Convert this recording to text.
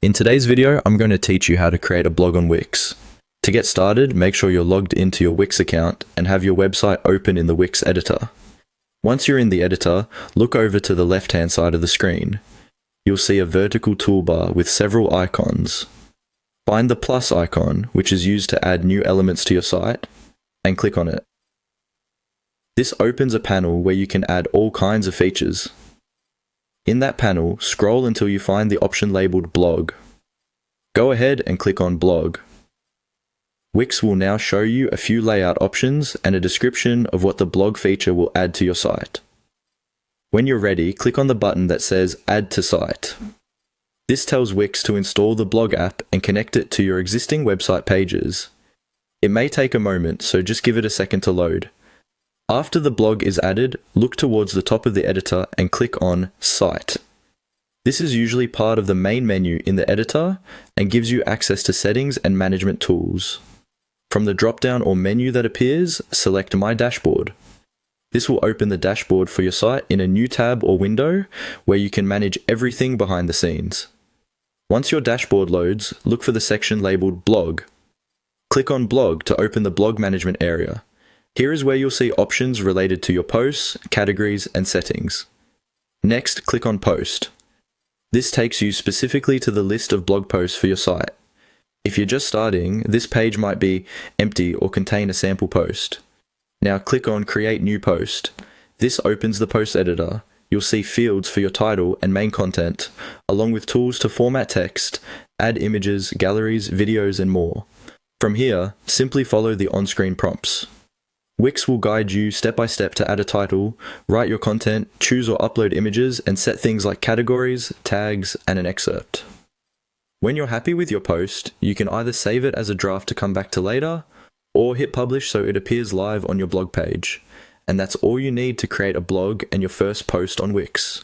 In today's video, I'm going to teach you how to create a blog on Wix. To get started, make sure you're logged into your Wix account and have your website open in the Wix editor. Once you're in the editor, look over to the left-hand side of the screen. You'll see a vertical toolbar with several icons. Find the plus icon, which is used to add new elements to your site, and click on it. This opens a panel where you can add all kinds of features. In that panel, scroll until you find the option labeled Blog. Go ahead and click on Blog. Wix will now show you a few layout options and a description of what the blog feature will add to your site. When you're ready, click on the button that says Add to Site. This tells Wix to install the blog app and connect it to your existing website pages. It may take a moment, so just give it a second to load. After the blog is added, look towards the top of the editor and click on Site. This is usually part of the main menu in the editor and gives you access to settings and management tools. From the drop-down or menu that appears, select My Dashboard. This will open the dashboard for your site in a new tab or window where you can manage everything behind the scenes. Once your dashboard loads, look for the section labeled Blog. Click on Blog to open the blog management area. Here is where you'll see options related to your posts, categories, and settings. Next, click on Post. This takes you specifically to the list of blog posts for your site. If you're just starting, this page might be empty or contain a sample post. Now click on Create New Post. This opens the post editor. You'll see fields for your title and main content, along with tools to format text, add images, galleries, videos, and more. From here, simply follow the on-screen prompts. Wix will guide you step by step to add a title, write your content, choose or upload images, and set things like categories, tags, and an excerpt. When you're happy with your post, you can either save it as a draft to come back to later, or hit publish so it appears live on your blog page. And that's all you need to create a blog and your first post on Wix.